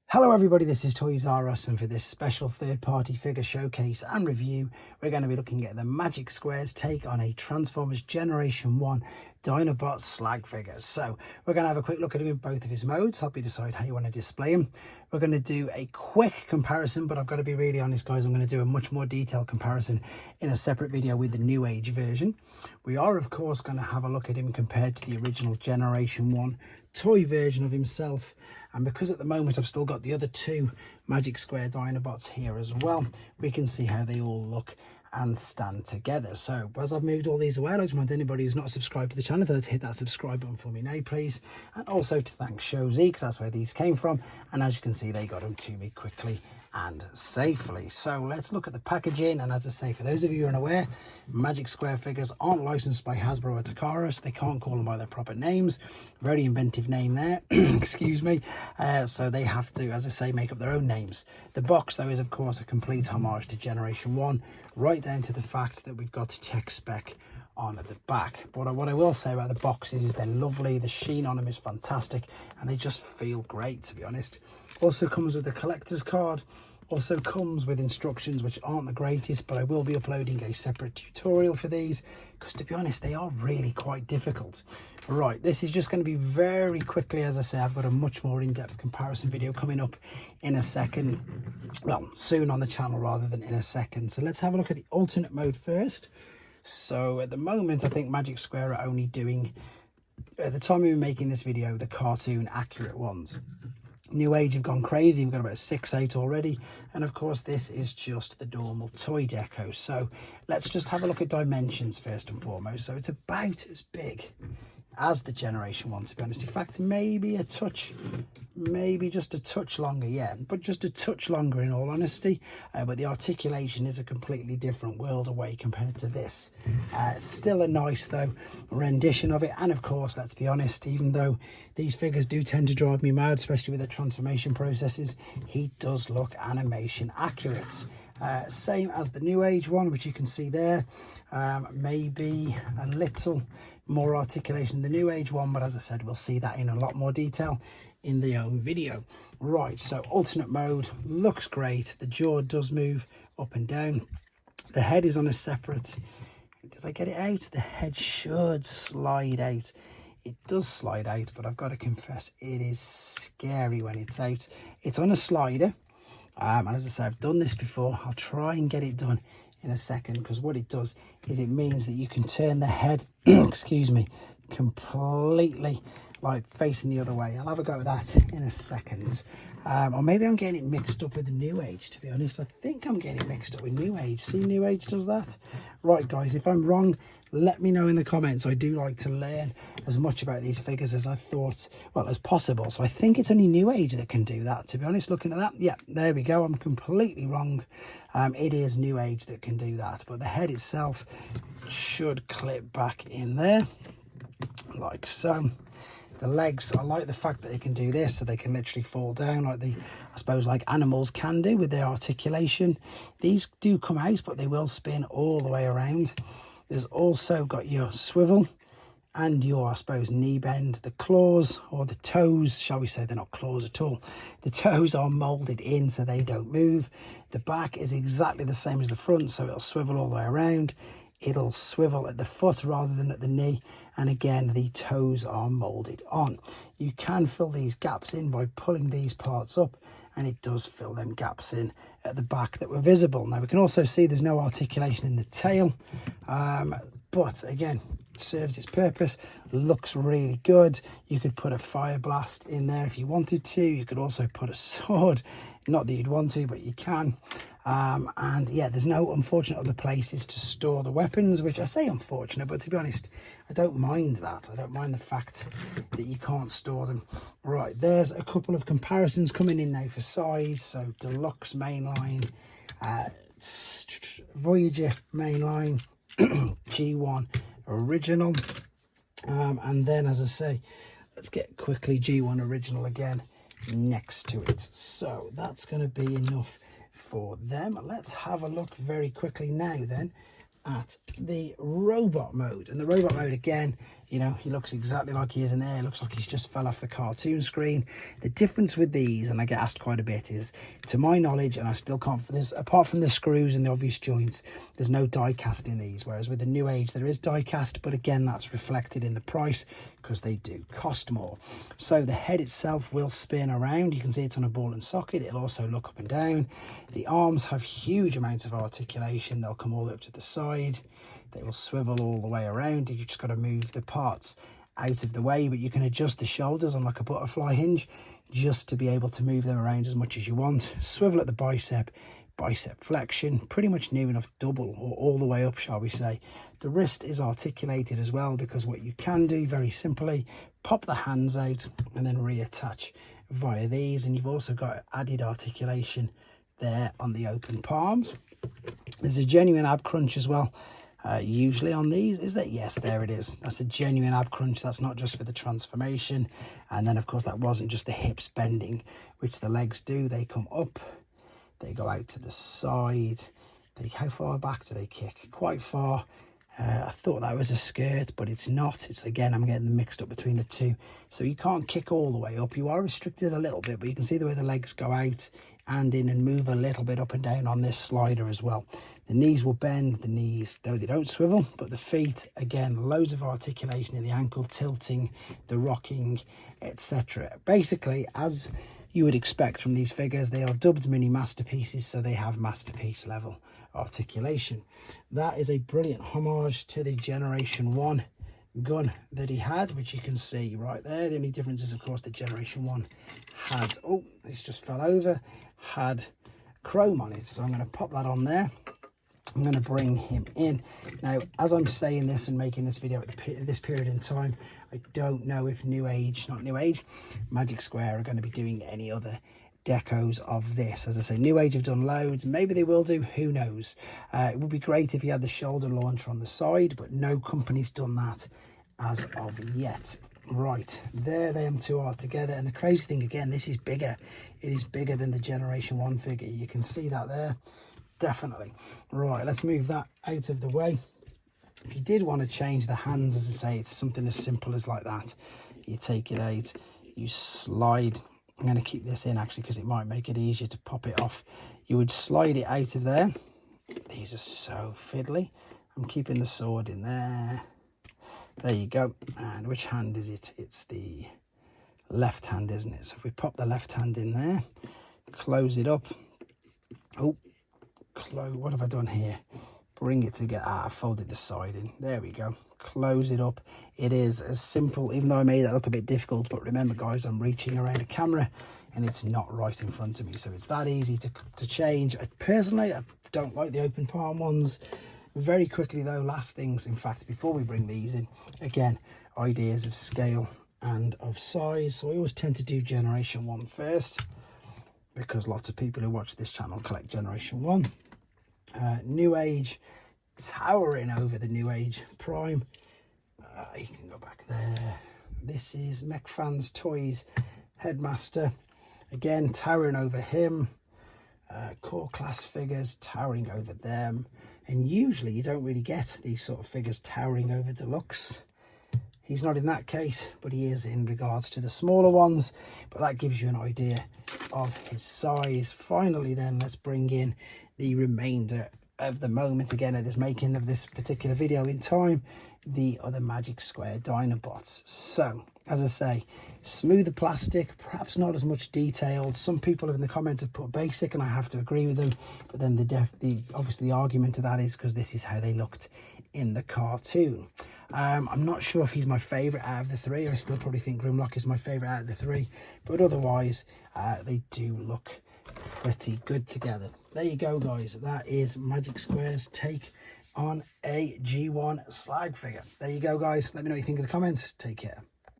Hello everybody, this is Toys R Us, and for this special third-party figure showcase and review, we're going to be looking at the Magic Square's take on a Transformers Generation 1 Dinobot slag figure. So we're going to have a quick look at him in both of his modes, help you decide how you want to display him. We're going to do a quick comparison, but I've got to be really honest guys, I'm going to do a much more detailed comparison in a separate video with the New Age version. We are of course going to have a look at him compared to the original Generation 1 toy version of himself. And because at the moment I've still got the other two Magic Square Dinobots here as well, we can see how they all look and stand together. So as I've moved all these away, I'd like to remind anybody who's not subscribed to the channel to hit that subscribe button for me now please, and also to thank Shozy because that's where these came from, and as you can see they got them to me quickly and safely. So let's look at the packaging. And as I say, for those of you who are unaware, Magic Square figures aren't licensed by Hasbro or Takara, so they can't call them by their proper names. Very inventive name there. Excuse me. So they have to, as I say, make up their own names. The box though is of course a complete homage to Generation 1, right down to the fact that we've got tech spec on at the back. But what I will say about the boxes is they're lovely, the sheen on them is fantastic, and they just feel great, to be honest. Also comes with a collector's card, also comes with instructions which aren't the greatest, but I will be uploading a separate tutorial for these because, to be honest, they are really quite difficult. Right, this is just going to be very quickly, as I say, I've got a much more in-depth comparison video coming up in a second, well, soon on the channel rather than in a second. So let's have a look at the alternate mode first. So at the moment, I think Magic Square are only doing, at the time we were making this video, the cartoon accurate ones. New Age have gone crazy, we've got about 6 out already, and of course this is just the normal toy deco. So let's just have a look at dimensions first and foremost. So it's about as big as the Generation 1, to be honest. In fact, maybe a touch, maybe just a touch longer, yeah, but just a touch longer in all honesty. But the articulation is a completely different world away compared to this. Still a nice though rendition of it, and of course, let's be honest, even though these figures do tend to drive me mad, especially with the transformation processes, he does look animation accurate. Same as the New Age one, which you can see there. Maybe a little more articulation than the New Age one, but as I said, we'll see that in a lot more detail in the own video. Right, so alternate mode looks great. The jaw does move up and down. The head is on a separate, did I get it out? The head should slide out. It does slide out, but I've got to confess it is scary when it's out. It's on a slider. As I say, I've done this before. I'll try and get it done in a second, because what it does is it means that you can turn the head excuse me, completely like facing the other way. I'll have a go at that in a second. Or maybe I'm getting it mixed up with the New Age, to be honest. I think I'm getting it mixed up with New Age. See, New Age does that. Right guys, if I'm wrong, let me know in the comments. I do like to learn as much about these figures as I thought, well, as possible. So I think it's only New Age that can do that, to be honest. Looking at that, yeah, there we go, I'm completely wrong. It is New Age that can do that, but the head itself should clip back in there like so. The legs, I like the fact that they can do this, so they can literally fall down like I suppose like animals can do with their articulation. These do come out, but they will spin all the way around. There's also got your swivel and your, I suppose, knee bend. The claws, or the toes, shall we say, they're not claws at all. The toes are molded in so they don't move. The back is exactly the same as the front, so it'll swivel all the way around. It'll swivel at the foot rather than at the knee, and again the toes are molded on. You can fill these gaps in by pulling these parts up, and it does fill them gaps in at the back that were visible. Now we can also see there's no articulation in the tail, but again, serves its purpose, looks really good. You could put a fire blast in there if you wanted to. You could also put a sword, not that you'd want to, but you can. And yeah, there's no unfortunate other places to store the weapons, which I say unfortunate, but to be honest, I don't mind that. I don't mind the fact that you can't store them. Right, there's a couple of comparisons coming in now for size. So deluxe mainline, Voyager mainline, G1 original, and then, as I say, let's get quickly G1 original again next to it. So that's going to be enough for them. Let's have a look very quickly now then at the robot mode. And the robot mode, again, You know, he looks exactly like he is in there. It looks like he's just fell off the cartoon screen. The difference with these, and I get asked quite a bit, is, to my knowledge, and I still can't, there's, apart from the screws and the obvious joints, there's no die cast in these. Whereas with the New Age, there is die cast, but again, that's reflected in the price because they do cost more. So the head itself will spin around. You can see it's on a ball and socket. It'll also look up and down. The arms have huge amounts of articulation. They'll come all the way up to the side. They will swivel all the way around. You've just got to move the parts out of the way, but you can adjust the shoulders on like a butterfly hinge just to be able to move them around as much as you want. Swivel at the bicep flexion, pretty much near enough double or all the way up, shall we say. The wrist is articulated as well, because what you can do very simply, pop the hands out and then reattach via these, and you've also got added articulation there on the open palms. There's a genuine ab crunch as well. Usually on these, is that? Yes, there it is. That's the genuine ab crunch. That's not just for the transformation. And then of course that wasn't just the hips bending, which the legs do. They come up, they go out to the side. How far back do they kick? Quite far. I thought that was a skirt, but it's not. It's, again, I'm getting mixed up between the two. So you can't kick all the way up. You are restricted a little bit, but you can see the way the legs go out and in and move a little bit up and down on this slider as well. The knees will bend, the knees, though they don't swivel, but the feet, again, loads of articulation in the ankle, tilting, the rocking, etc. Basically, as you would expect from these figures, they are dubbed mini masterpieces, so they have masterpiece level articulation. That is a brilliant homage to the Generation 1 gun that he had, which you can see right there. The only difference is, of course, the Generation 1 had, oh, this just fell over, had chrome on it. So I'm going to pop that on there. I'm going to bring him in. Now, as I'm saying this and making this video at this period in time, I don't know if Magic Square are going to be doing any other decos of this. As I say, New Age have done loads. Maybe they will do, who knows. It would be great if you had the shoulder launcher on the side, but no company's done that as of yet. Right, there them two are together, and the crazy thing, again, this is bigger. It is bigger than the Generation 1 figure. You can see that there. Definitely. Right, let's move that out of the way. If you did want to change the hands, as I say, it's something as simple as like that. You take it out, you slide. I'm going to keep this in actually because it might make it easier to pop it off. You would slide it out of there. These are so fiddly. I'm keeping the sword in there. There you go. And which hand is it? It's the left hand, isn't it? So if we pop the left hand in there, close it up. Oh, what have I done here? Bring it together. I folded the side in. There we go. Close it up. It is as simple, even though I made that look a bit difficult, but remember guys, I'm reaching around a camera and it's not right in front of me, so it's that easy to change. Personally, I don't like the open palm ones. Very quickly though, last things, in fact, before we bring these in, again, ideas of scale and of size. So I always tend to do Generation 1 first, because lots of people who watch this channel collect Generation 1. New Age, towering over the New Age Prime. You can go back there. This is Mech Fans Toys Headmaster. Again, towering over him. Core class figures towering over them. And usually you don't really get these sort of figures towering over Deluxe. He's not in that case, but he is in regards to the smaller ones. But that gives you an idea of his size. Finally then, let's bring in the remainder of the moment, again, at this making of this particular video in time, the other Magic Square Dinobots. So, as I say, smoother plastic, perhaps not as much detailed. Some people in the comments have put basic, and I have to agree with them. But then obviously the argument to that is because this is how they looked in the cartoon. I'm not sure if he's my favourite out of the three. I still probably think Grimlock is my favourite out of the three. But otherwise, they do look pretty good together. There you go, guys. That is Magic Square's take on a G1 slag figure. There you go, guys. Let me know what you think in the comments. Take care.